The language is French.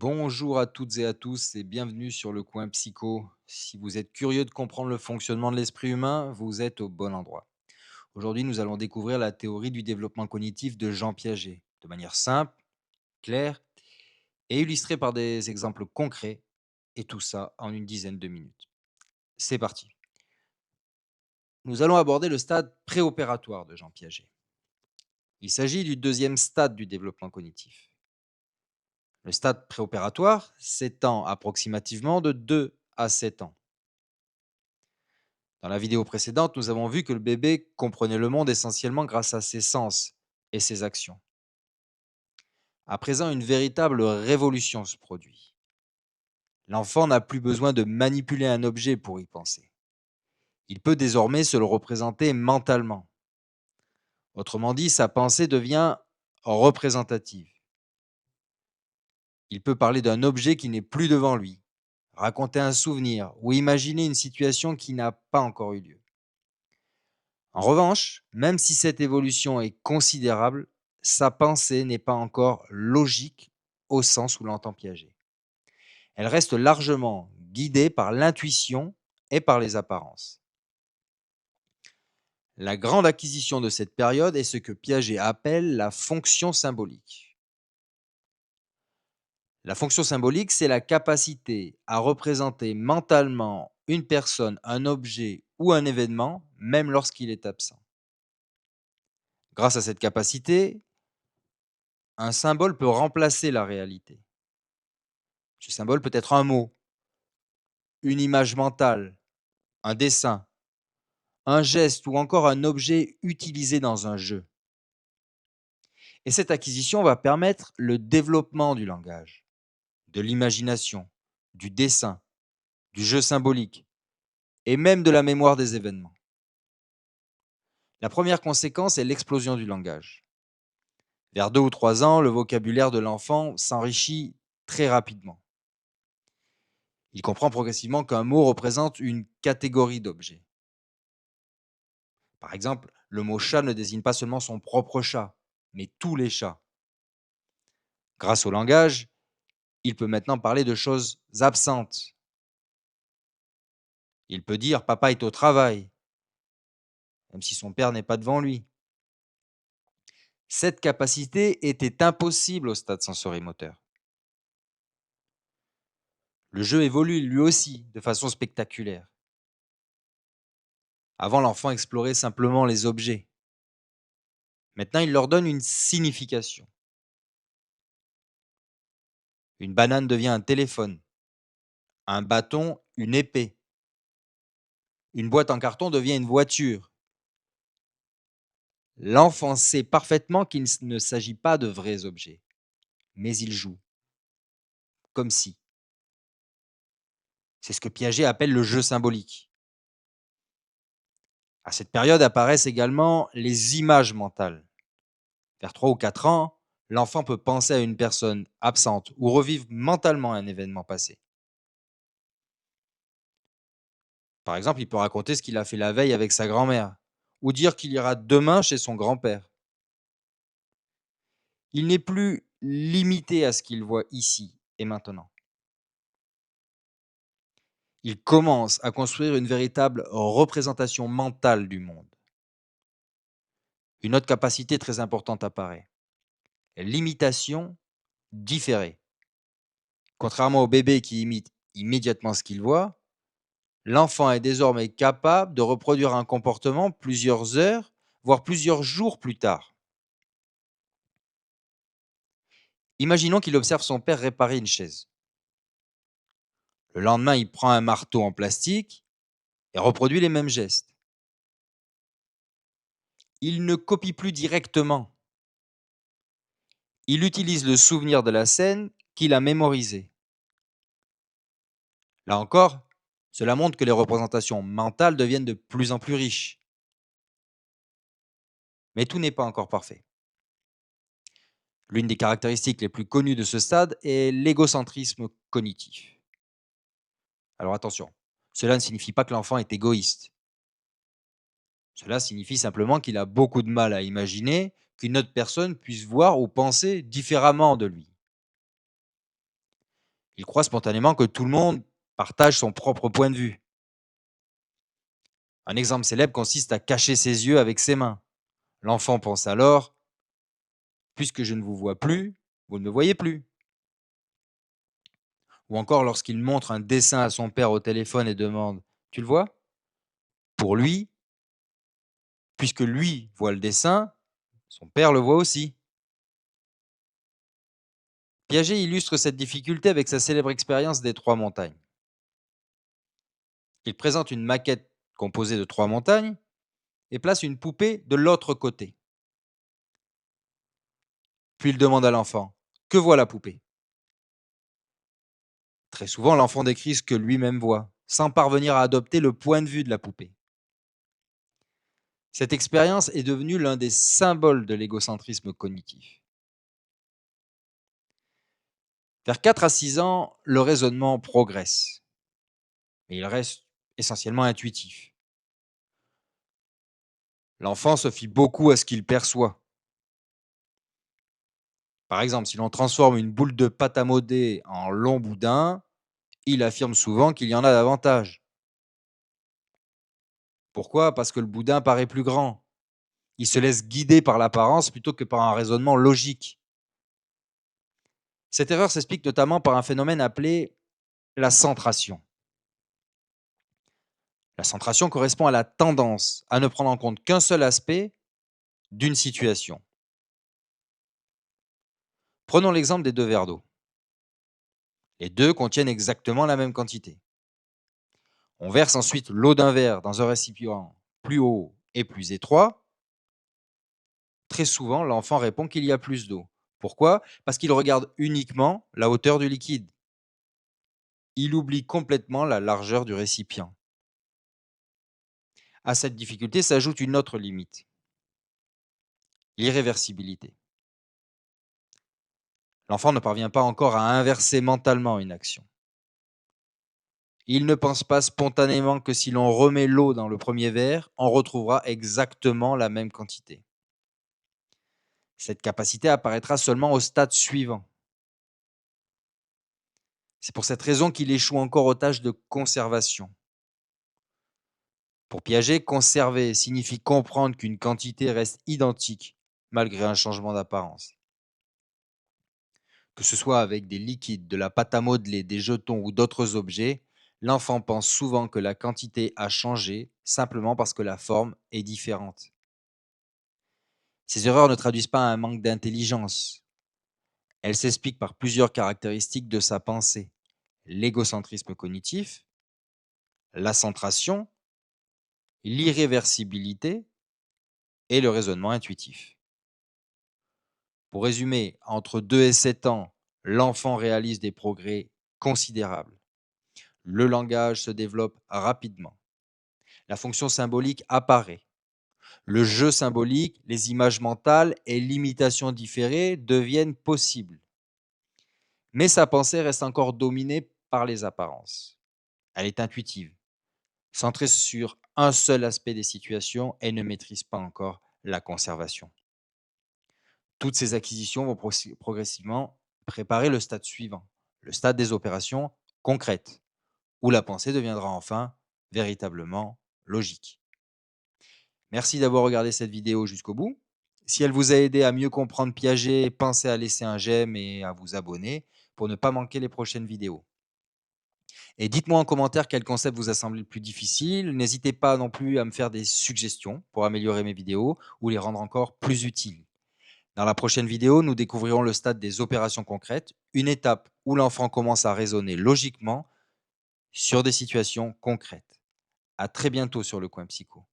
Bonjour à toutes et à tous et bienvenue sur le coin psycho. Si vous êtes curieux de comprendre le fonctionnement de l'esprit humain, vous êtes au bon endroit. Aujourd'hui, nous allons découvrir la théorie du développement cognitif de Jean Piaget, de manière simple, claire et illustrée par des exemples concrets, et tout ça en une dizaine de minutes. C'est parti. Nous allons aborder le stade préopératoire de Jean Piaget. Il s'agit du deuxième stade du développement cognitif. Le stade préopératoire s'étend approximativement de 2 à 7 ans. Dans la vidéo précédente, nous avons vu que le bébé comprenait le monde essentiellement grâce à ses sens et ses actions. À présent, une véritable révolution se produit. L'enfant n'a plus besoin de manipuler un objet pour y penser. Il peut désormais se le représenter mentalement. Autrement dit, sa pensée devient représentative. Il peut parler d'un objet qui n'est plus devant lui, raconter un souvenir ou imaginer une situation qui n'a pas encore eu lieu. En revanche, même si cette évolution est considérable, sa pensée n'est pas encore logique au sens où l'entend Piaget. Elle reste largement guidée par l'intuition et par les apparences. La grande acquisition de cette période est ce que Piaget appelle la fonction symbolique. La fonction symbolique, c'est la capacité à représenter mentalement une personne, un objet ou un événement, même lorsqu'il est absent. Grâce à cette capacité, un symbole peut remplacer la réalité. Ce symbole peut être un mot, une image mentale, un dessin, un geste ou encore un objet utilisé dans un jeu. Et cette acquisition va permettre le développement du langage, de l'imagination, du dessin, du jeu symbolique et même de la mémoire des événements. La première conséquence est l'explosion du langage. Vers 2 ou 3 ans, le vocabulaire de l'enfant s'enrichit très rapidement. Il comprend progressivement qu'un mot représente une catégorie d'objets. Par exemple, le mot chat ne désigne pas seulement son propre chat, mais tous les chats. Grâce au langage, il peut maintenant parler de choses absentes. Il peut dire papa est au travail, même si son père n'est pas devant lui. Cette capacité était impossible au stade sensorimoteur. Le jeu évolue lui aussi de façon spectaculaire. Avant, l'enfant explorait simplement les objets. Maintenant, il leur donne une signification. Une banane devient un téléphone, un bâton, une épée. Une boîte en carton devient une voiture. L'enfant sait parfaitement qu'il ne s'agit pas de vrais objets, mais il joue, comme si. C'est ce que Piaget appelle le jeu symbolique. À cette période apparaissent également les images mentales. Vers 3 ou 4 ans, l'enfant peut penser à une personne absente ou revivre mentalement un événement passé. Par exemple, il peut raconter ce qu'il a fait la veille avec sa grand-mère, ou dire qu'il ira demain chez son grand-père. Il n'est plus limité à ce qu'il voit ici et maintenant. Il commence à construire une véritable représentation mentale du monde. Une autre capacité très importante apparaît, l'imitation différée. Contrairement au bébé qui imite immédiatement ce qu'il voit, l'enfant est désormais capable de reproduire un comportement plusieurs heures, voire plusieurs jours plus tard. Imaginons qu'il observe son père réparer une chaise. Le lendemain, il prend un marteau en plastique et reproduit les mêmes gestes. Il ne copie plus directement. Il utilise le souvenir de la scène qu'il a mémorisé. Là encore, cela montre que les représentations mentales deviennent de plus en plus riches. Mais tout n'est pas encore parfait. L'une des caractéristiques les plus connues de ce stade est l'égocentrisme cognitif. Alors attention, cela ne signifie pas que l'enfant est égoïste. Cela signifie simplement qu'il a beaucoup de mal à imaginer qu'une autre personne puisse voir ou penser différemment de lui. Il croit spontanément que tout le monde partage son propre point de vue. Un exemple célèbre consiste à cacher ses yeux avec ses mains. L'enfant pense alors: puisque je ne vous vois plus, vous ne me voyez plus. Ou encore lorsqu'il montre un dessin à son père au téléphone et demande: tu le vois? Pour lui, puisque lui voit le dessin, son père le voit aussi. Piaget illustre cette difficulté avec sa célèbre expérience des trois montagnes. Il présente une maquette composée de trois montagnes et place une poupée de l'autre côté. Puis il demande à l'enfant: que voit la poupée? Très souvent, l'enfant décrit ce que lui-même voit, sans parvenir à adopter le point de vue de la poupée. Cette expérience est devenue l'un des symboles de l'égocentrisme cognitif. Vers 4 à 6 ans, le raisonnement progresse, mais il reste essentiellement intuitif. L'enfant se fie beaucoup à ce qu'il perçoit. Par exemple, si l'on transforme une boule de pâte à modeler en long boudin, il affirme souvent qu'il y en a davantage. Pourquoi? Parce que le boudin paraît plus grand. Il se laisse guider par l'apparence plutôt que par un raisonnement logique. Cette erreur s'explique notamment par un phénomène appelé la centration. La centration correspond à la tendance à ne prendre en compte qu'un seul aspect d'une situation. Prenons l'exemple des deux verres d'eau. Les deux contiennent exactement la même quantité. On verse ensuite l'eau d'un verre dans un récipient plus haut et plus étroit. Très souvent, l'enfant répond qu'il y a plus d'eau. Pourquoi? Parce qu'il regarde uniquement la hauteur du liquide. Il oublie complètement la largeur du récipient. À cette difficulté s'ajoute une autre limite, l'irréversibilité. L'enfant ne parvient pas encore à inverser mentalement une action. Il ne pense pas spontanément que si l'on remet l'eau dans le premier verre, on retrouvera exactement la même quantité. Cette capacité apparaîtra seulement au stade suivant. C'est pour cette raison qu'il échoue encore aux tâches de conservation. Pour Piaget, conserver signifie comprendre qu'une quantité reste identique malgré un changement d'apparence. Que ce soit avec des liquides, de la pâte à modeler, des jetons ou d'autres objets, l'enfant pense souvent que la quantité a changé simplement parce que la forme est différente. Ces erreurs ne traduisent pas un manque d'intelligence. Elles s'expliquent par plusieurs caractéristiques de sa pensée: l'égocentrisme cognitif, la centration, l'irréversibilité et le raisonnement intuitif. Pour résumer, entre 2 et 7 ans, l'enfant réalise des progrès considérables. Le langage se développe rapidement. La fonction symbolique apparaît. Le jeu symbolique, les images mentales et l'imitation différée deviennent possibles. Mais sa pensée reste encore dominée par les apparences. Elle est intuitive, centrée sur un seul aspect des situations et ne maîtrise pas encore la conservation. Toutes ces acquisitions vont progressivement préparer le stade suivant, le stade des opérations concrètes, où la pensée deviendra enfin véritablement logique. Merci d'avoir regardé cette vidéo jusqu'au bout. Si elle vous a aidé à mieux comprendre Piaget, pensez à laisser un j'aime et à vous abonner pour ne pas manquer les prochaines vidéos. Et dites-moi en commentaire quel concept vous a semblé le plus difficile. N'hésitez pas non plus à me faire des suggestions pour améliorer mes vidéos ou les rendre encore plus utiles. Dans la prochaine vidéo, nous découvrirons le stade des opérations concrètes, une étape où l'enfant commence à raisonner logiquement sur des situations concrètes. À très bientôt sur Le Coin Psycho.